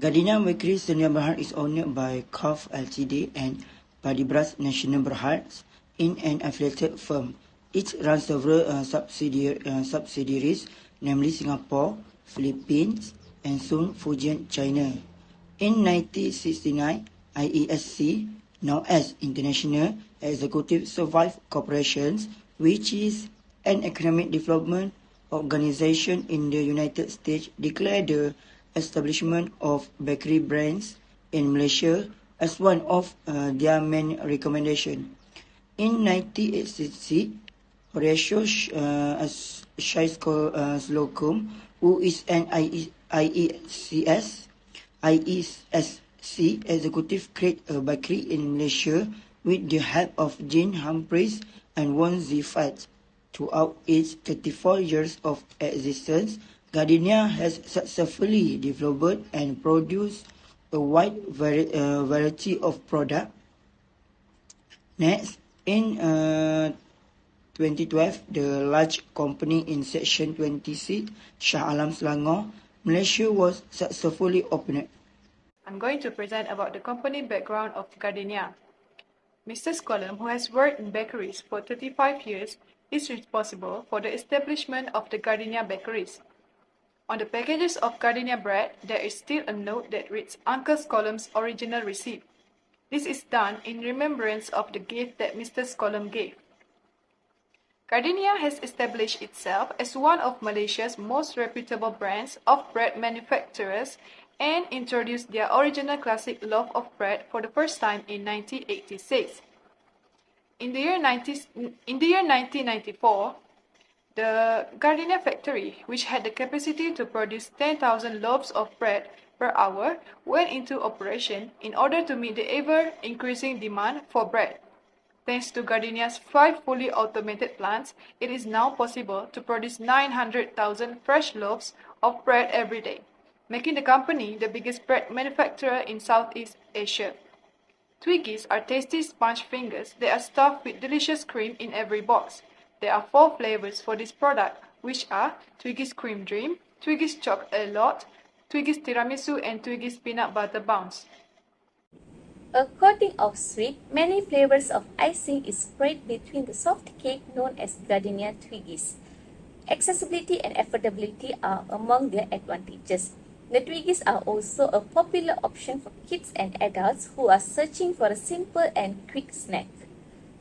Gardenia Bakery Sdn Berhad is owned by KOF Ltd and Padibras National Berhad in an affiliated firm. It runs several subsidiaries, namely Singapore, Philippines, and soon Fujian, China. In 1969, IESC, known as International Executive Service Corporation, which is an economic development organization in the United States, declared the establishment of bakery brands in Malaysia as one of their main recommendations. In 1986, Horatio Slocum, who is an IESC executive, created a bakery in Malaysia with the help of Jean Humphreys and Wong Zifat. Throughout its 34 years of existence, Gardenia has successfully developed and produced a wide variety of products. Next, in 2012, the large company in Section 26, Shah Alam Selangor, Malaysia was successfully opened. I'm going to present about the company background of Gardenia. Mr. Scollum, who has worked in bakeries for 35 years, is responsible for the establishment of the Gardenia bakeries. On the packages of Gardenia bread, there is still a note that reads Uncle Scollum's original receipt. This is done in remembrance of the gift that Mr. Scollum gave. Gardenia has established itself as one of Malaysia's most reputable brands of bread manufacturers and introduced their original classic loaf of bread for the first time in 1986. In the year 1994, the Gardenia factory, which had the capacity to produce 10,000 loaves of bread per hour, went into operation in order to meet the ever-increasing demand for bread. Thanks to Gardenia's 5 fully automated plants, it is now possible to produce 900,000 fresh loaves of bread every day, making the company the biggest bread manufacturer in Southeast Asia. Twiggies are tasty sponge fingers that are stuffed with delicious cream in every box. There are 4 flavors for this product, which are Twiggies Cream Dream, Twiggies Choc A Lot, Twiggies Tiramisu, and Twiggies Peanut Butter Bounce. A coating of sweet, many flavors of icing is spread between the soft cake known as Gardenia Twiggies. Accessibility and affordability are among their advantages. The Twiggies are also a popular option for kids and adults who are searching for a simple and quick snack.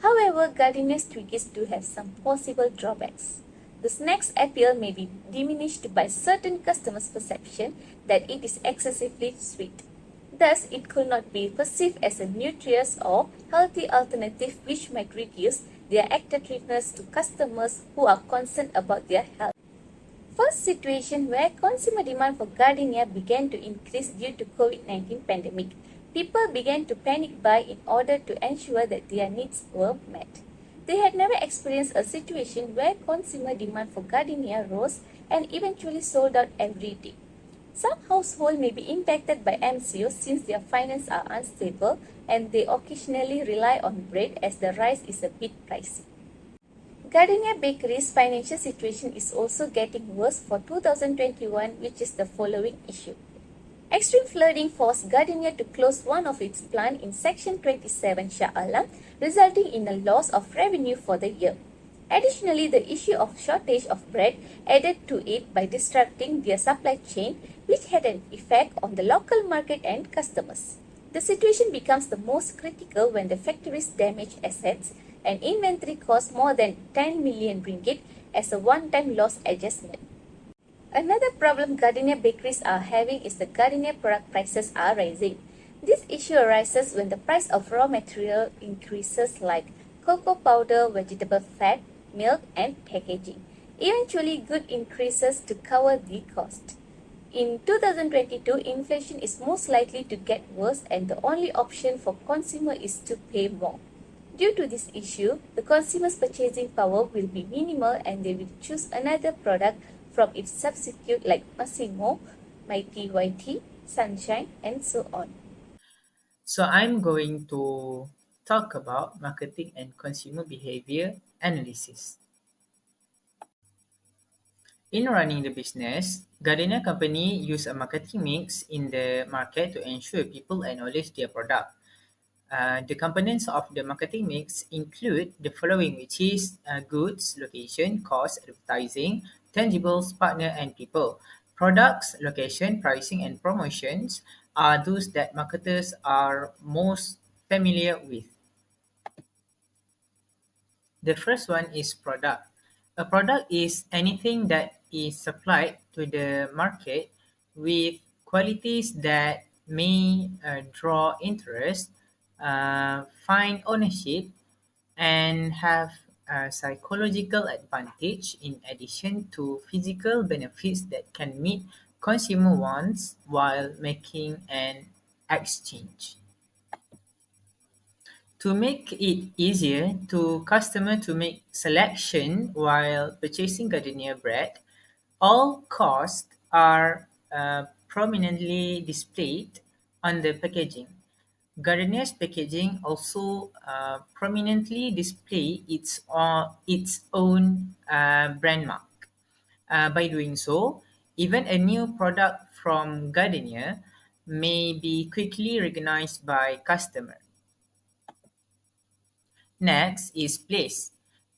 However, Gardenia's Twiggies do have some possible drawbacks. The snack's appeal may be diminished by certain customers' perception that it is excessively sweet. Thus, it could not be perceived as a nutritious or healthy alternative, which might reduce their attractiveness to customers who are concerned about their health. First situation where consumer demand for Gardenia began to increase due to COVID-19 pandemic. People began to panic buy in order to ensure that their needs were met. They had never experienced a situation where consumer demand for Gardenia rose and eventually sold out every day. Some households may be impacted by MCO since their finances are unstable and they occasionally rely on bread as the rice is a bit pricey. Gardenia Bakery's financial situation is also getting worse for 2021, which is the following issue. Extreme flooding forced Gardenia to close one of its plants in Section 27 Shah Alam, resulting in a loss of revenue for the year. Additionally, the issue of shortage of bread added to it by disrupting their supply chain, which had an effect on the local market and customers. The situation becomes the most critical when the factories damage assets and inventory costs more than 10 million ringgit as a one-time loss adjustment. Another problem Gardenia bakeries are having is the Gardenia product prices are rising. This issue arises when the price of raw material increases like cocoa powder, vegetable fat, milk and packaging. Eventually, good increases to cover the cost. In 2022, inflation is most likely to get worse and the only option for consumer is to pay more. Due to this issue, the consumer's purchasing power will be minimal and they will choose another product from its substitute like Massimo, Mighty YT, Sunshine, and so on. So I'm going to talk about marketing and consumer behavior analysis. In running the business, Gardenia Company use a marketing mix in the market to ensure people acknowledge their product. The components of the marketing mix include the following, which is goods, location, cost, advertising, tangibles, partner, and people. Products, location, pricing, and promotions are those that marketers are most familiar with. The first one is product. A product is anything that is supplied to the market with qualities that may draw interest, find ownership, and have a psychological advantage in addition to physical benefits that can meet consumer wants while making an exchange. To make it easier to customer to make selection while purchasing gardenia bread, all costs are prominently displayed on the packaging. Gardenia's packaging also prominently display its own brand mark. By doing so, even a new product from Gardenia may be quickly recognized by customer. Next is place.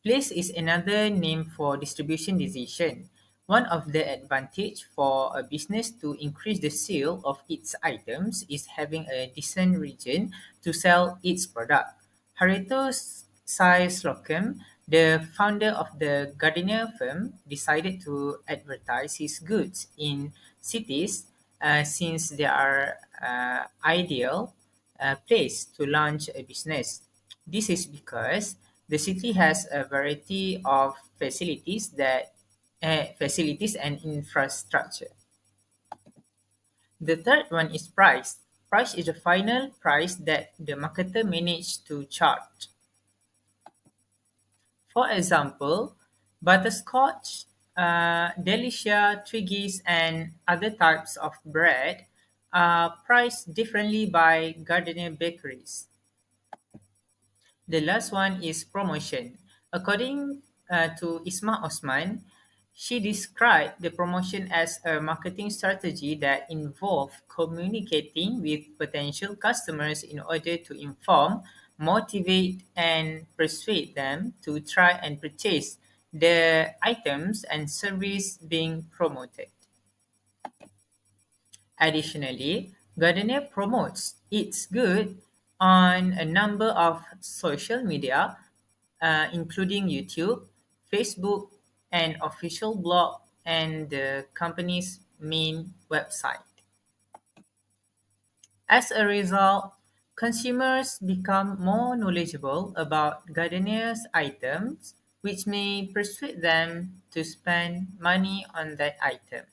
Place is another name for distribution decision. One of the advantage for a business to increase the sale of its items is having a decent region to sell its product. Hareto Sai Slocum, the founder of the Gardenia firm, decided to advertise his goods in cities since they are ideal place to launch a business. This is because the city has a variety of facilities and infrastructure. The third one is price. Price is the final price that the marketer managed to charge. For example, butterscotch, delicia, Twiggies, and other types of bread are priced differently by Gardenia bakeries. The last one is promotion. According to Isma Osman, she described the promotion as a marketing strategy that involved communicating with potential customers in order to inform, motivate, and persuade them to try and purchase the items and service being promoted. Additionally, Gardenia promotes its good on a number of social media, including YouTube, Facebook, an official blog, and the company's main website. As a result, consumers become more knowledgeable about Gardenia's items, which may persuade them to spend money on that item.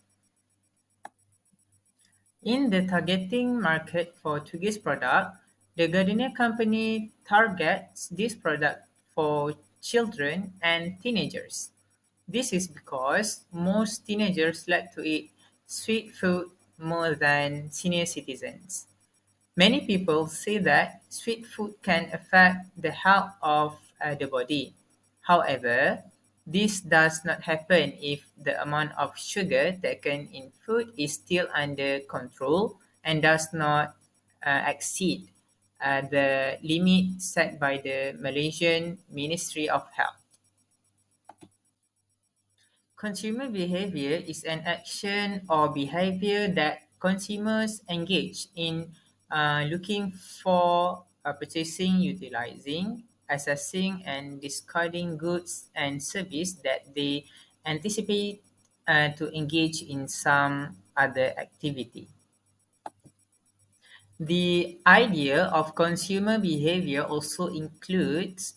In the targeting market for Twiggies product, the Gardenia company targets this product for children and teenagers. This is because most teenagers like to eat sweet food more than senior citizens. Many people say that sweet food can affect the health of the body. However, this does not happen if the amount of sugar taken in food is still under control and does not exceed the limit set by the Malaysian Ministry of Health. Consumer behavior is an action or behavior that consumers engage in looking for, purchasing, utilizing, assessing, and discarding goods and service that they anticipate to engage in some other activity. The idea of consumer behavior also includes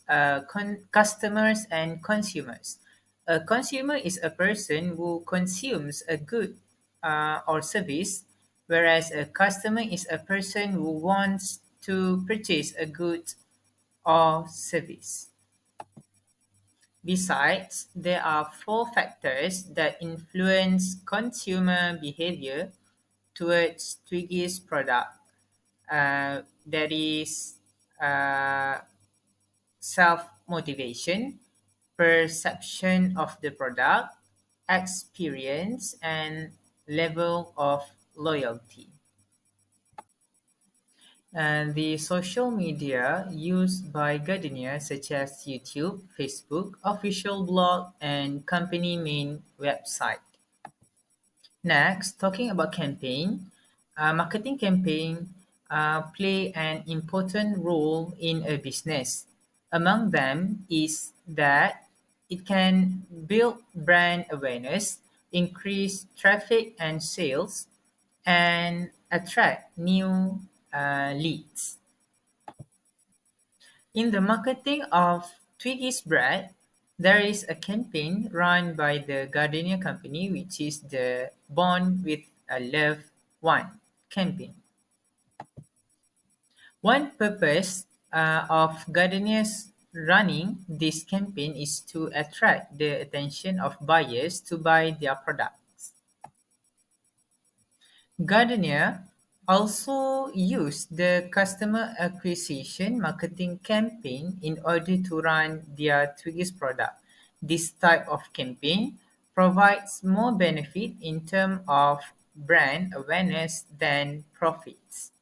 customers and consumers. A consumer is a person who consumes a good or service, whereas a customer is a person who wants to purchase a good or service. Besides, there are four factors that influence consumer behavior towards Twiggy's product. That is uh, self motivation, perception of the product, experience, and level of loyalty. And the social media used by Gardenia such as YouTube, Facebook, official blog, and company main website. Next, talking about campaign, marketing campaign play an important role in a business. Among them is that it can build brand awareness, increase traffic and sales, and attract new leads. In the marketing of Twiggies bread, there is a campaign run by the Gardenia company, which is the Born with a Loved One campaign. One purpose of Gardenia's running this campaign is to attract the attention of buyers to buy their products. Gardenia also used the customer acquisition marketing campaign in order to run their Twiggies product. This type of campaign provides more benefit in terms of brand awareness than profits.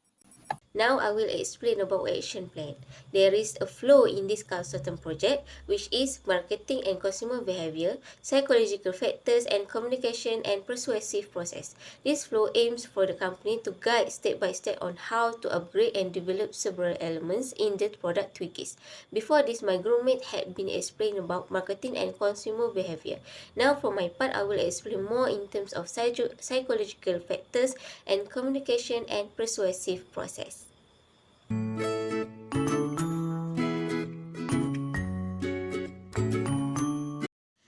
Now I will explain about action plan. There is a flow in this consultant project, which is marketing and consumer behavior, psychological factors, and communication and persuasive process. This flow aims for the company to guide step by step on how to upgrade and develop several elements in the product Twiggies. Before this, my groupmate had been explained about marketing and consumer behavior. Now for my part, I will explain more in terms of psychological factors and communication and persuasive process.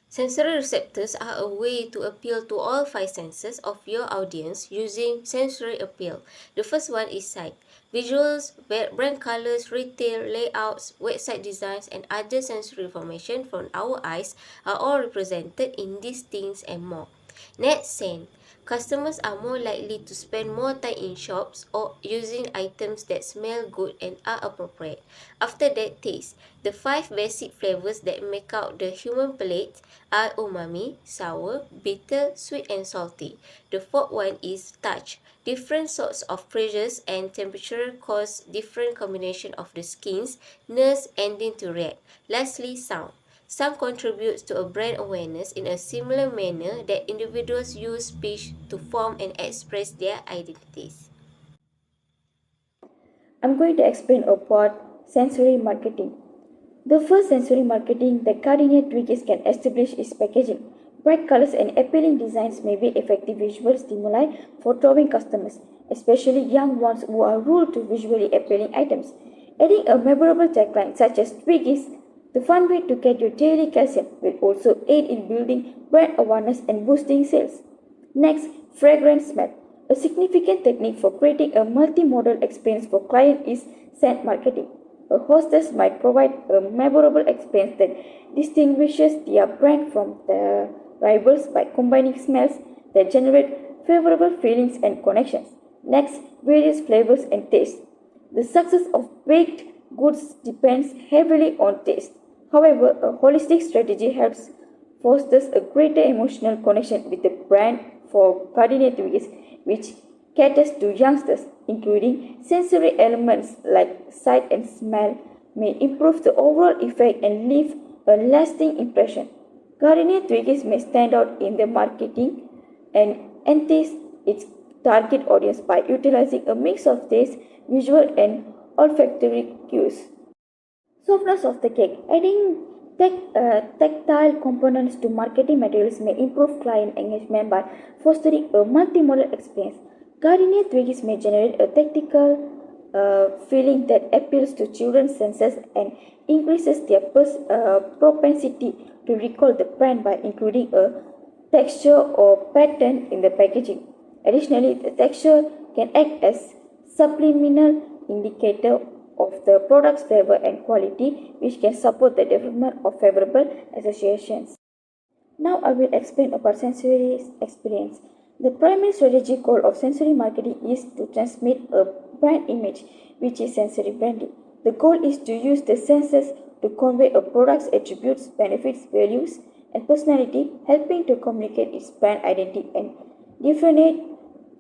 Sensory receptors are a way to appeal to all five senses of your audience using sensory appeal. The first one is sight. Visuals, brand colors, retail, layouts, website designs, and other sensory information from our eyes are all represented in these things and more. Next, scent. Customers are more likely to spend more time in shops or using items that smell good and are appropriate. After that, taste. The five basic flavors that make out the human palate are umami, sour, bitter, sweet, and salty. The fourth one is touch. Different sorts of pressures and temperature cause different combination of the skins, nerves, ending to react. Lastly, sound. Some contributes to a brand awareness in a similar manner that individuals use speech to form and express their identities. I'm going to explain about sensory marketing. The first sensory marketing that Gardenia Twiggies can establish is packaging. Bright colors and appealing designs may be effective visual stimuli for drawing customers, especially young ones who are ruled to visually appealing items. Adding a memorable tagline such as Twiggies, the fun way to get your daily calcium, will also aid in building brand awareness and boosting sales. Next, fragrance smell. A significant technique for creating a multimodal experience for clients is scent marketing. A hostess might provide a memorable experience that distinguishes their brand from their rivals by combining smells that generate favorable feelings and connections. Next, various flavors and tastes. The success of baked goods depends heavily on taste. However, a holistic strategy helps fosters a greater emotional connection with the brand for Gardenia Twiggies, which caters to youngsters, including sensory elements like sight and smell, may improve the overall effect and leave a lasting impression. Gardenia Twiggies may stand out in the marketing and entice its target audience by utilizing a mix of taste, visual, and olfactory cues. Softness of the cake. Adding tactile components to marketing materials may improve client engagement by fostering a multimodal experience. Gardenia Twiggies may generate a tactile feeling that appeals to children's senses and increases their propensity to recall the brand by including a texture or pattern in the packaging. Additionally, the texture can act as subliminal indicator of the product's flavor and quality, which can support the development of favorable associations. Now I will explain about sensory experience. The primary strategic goal of sensory marketing is to transmit a brand image, which is sensory branding. The goal is to use the senses to convey a product's attributes, benefits, values, and personality, helping to communicate its brand identity and differentiate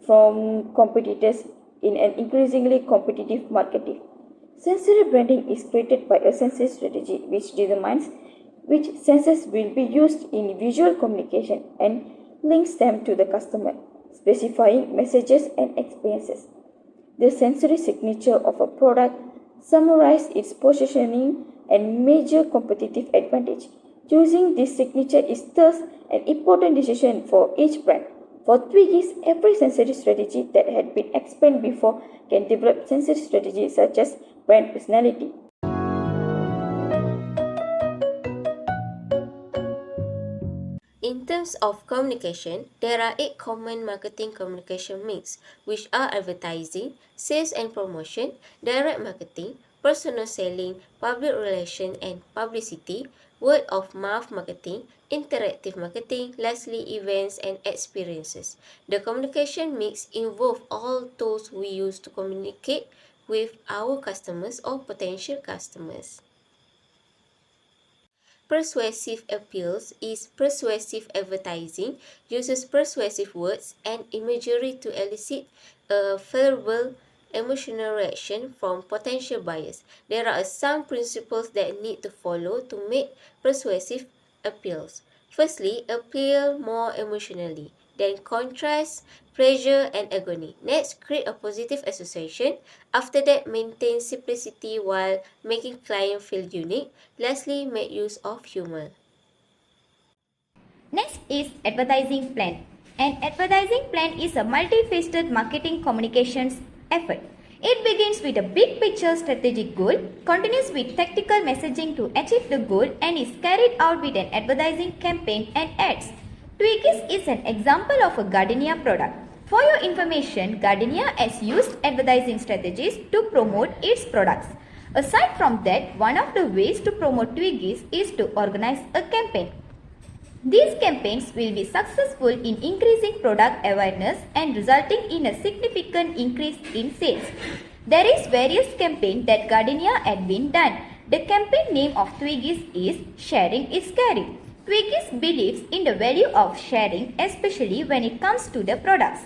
from competitors in an increasingly competitive market. Sensory branding is created by a sensory strategy which determines which senses will be used in visual communication and links them to the customer, specifying messages and experiences. The sensory signature of a product summarizes its positioning and major competitive advantage. Choosing this signature is thus an important decision for each brand. For Twiggies, every sensory strategy that had been explained before can develop sensory strategies such as brand personality. In terms of communication, there are 8 common marketing communication mix, which are advertising, sales and promotion, direct marketing, personal selling, public relations and publicity, word of mouth marketing, interactive marketing, lastly events and experiences. The communication mix involves all tools we use to communicate with our customers or potential customers. Persuasive appeals is persuasive advertising, uses persuasive words and imagery to elicit a favorable emotional reaction from potential buyers. There are some principles that need to follow to make persuasive appeals. Firstly, appeal more emotionally. Then contrast, pleasure, and agony. Next, create a positive association. After that, maintain simplicity while making client feel unique. Lastly, make use of humor. Next is advertising plan. An advertising plan is a multifaceted marketing communications effort. It begins with a big picture strategic goal, continues with tactical messaging to achieve the goal, and is carried out with an advertising campaign and ads. Twiggies is an example of a Gardenia product. For your information, Gardenia has used advertising strategies to promote its products. Aside from that, one of the ways to promote Twiggies is to organize a campaign. These campaigns will be successful in increasing product awareness and resulting in a significant increase in sales. There is various campaigns that Gardenia had been done. The campaign name of Twiggies is Sharing is Caring. Twiggies believes in the value of sharing, especially when it comes to the products.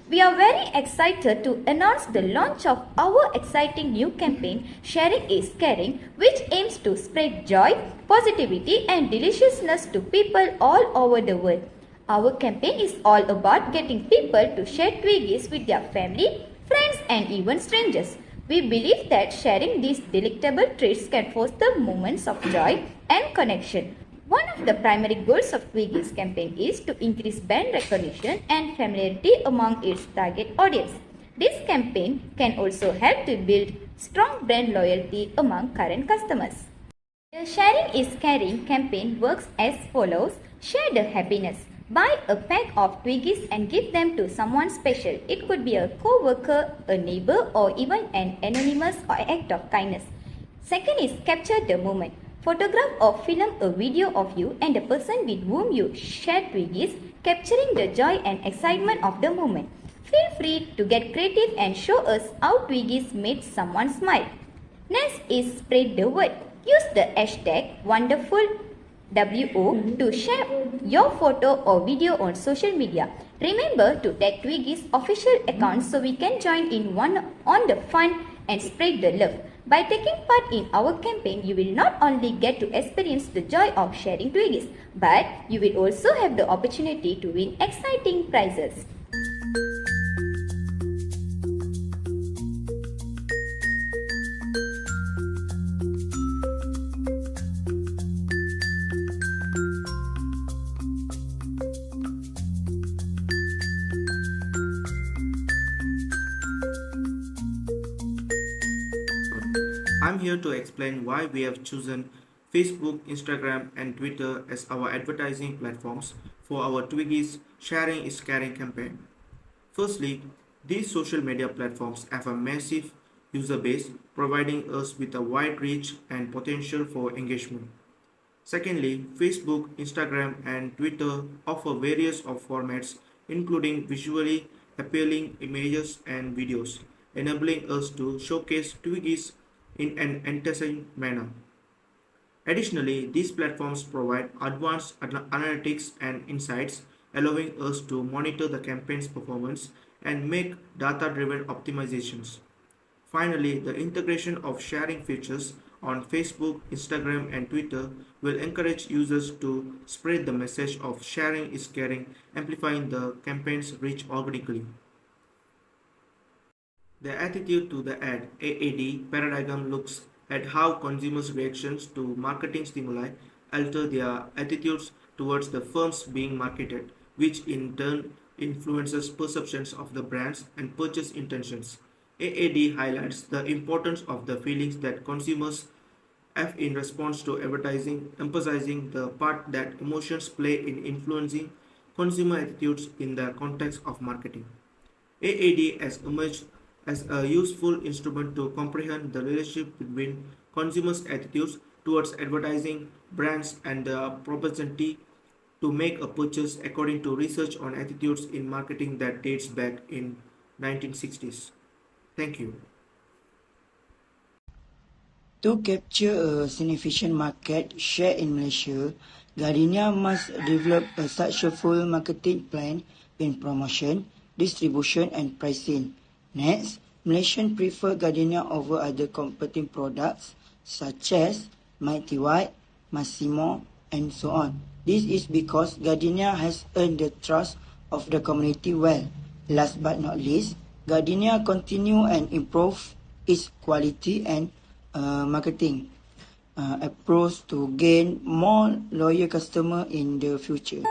We are very excited to announce the launch of our exciting new campaign, Sharing is Caring, which aims to spread joy, positivity and deliciousness to people all over the world. Our campaign is all about getting people to share Twiggies with their family, friends and even strangers. We believe that sharing these delectable treats can foster moments of joy and connection. One of the primary goals of Twiggies campaign is to increase brand recognition and familiarity among its target audience. This campaign can also help to build strong brand loyalty among current customers. The Sharing is Caring campaign works as follows. Share the happiness. Buy a pack of Twiggies and give them to someone special. It could be a co-worker, a neighbor or even an anonymous act of kindness. Second is capture the moment. Photograph or film a video of you and the person with whom you share Twiggies, capturing the joy and excitement of the moment. Feel free to get creative and show us how Twiggies made someone smile. Next is spread the word. Use the hashtag WonderfulWO to share your photo or video on social media. Remember to tag Twiggies official account so we can join in on the fun and spread the love. By taking part in our campaign, you will not only get to experience the joy of sharing Twiggies, but you will also have the opportunity to win exciting prizes. I'm here to explain why we have chosen Facebook, Instagram, and Twitter as our advertising platforms for our Twiggies Sharing is Caring campaign. Firstly, these social media platforms have a massive user base, providing us with a wide reach and potential for engagement. Secondly, Facebook, Instagram, and Twitter offer various of formats, including visually appealing images and videos, enabling us to showcase Twiggies in an enticing manner. Additionally, these platforms provide advanced analytics and insights, allowing us to monitor the campaign's performance and make data-driven optimizations. Finally, the integration of sharing features on Facebook, Instagram, and Twitter will encourage users to spread the message of sharing is caring, amplifying the campaign's reach organically. The attitude to the ad (AAD) paradigm looks at how consumers' reactions to marketing stimuli alter their attitudes towards the firms being marketed, which in turn influences perceptions of the brands and purchase intentions. AAD highlights the importance of the feelings that consumers have in response to advertising, emphasizing the part that emotions play in influencing consumer attitudes in the context of marketing. AAD has emerged as a useful instrument to comprehend the relationship between consumers' attitudes towards advertising, brands, and the propensity to make a purchase according to research on attitudes in marketing that dates back in 1960s. Thank you. To capture a significant market share in Malaysia, Gardenia must develop such a full marketing plan in promotion, distribution and pricing. Next, Malaysians prefer Gardenia over other competing products such as Mighty White, Massimo and so on. This is because Gardenia has earned the trust of the community well. Last but not least, Gardenia continue and improve its quality and marketing approach to gain more loyal customer in the future.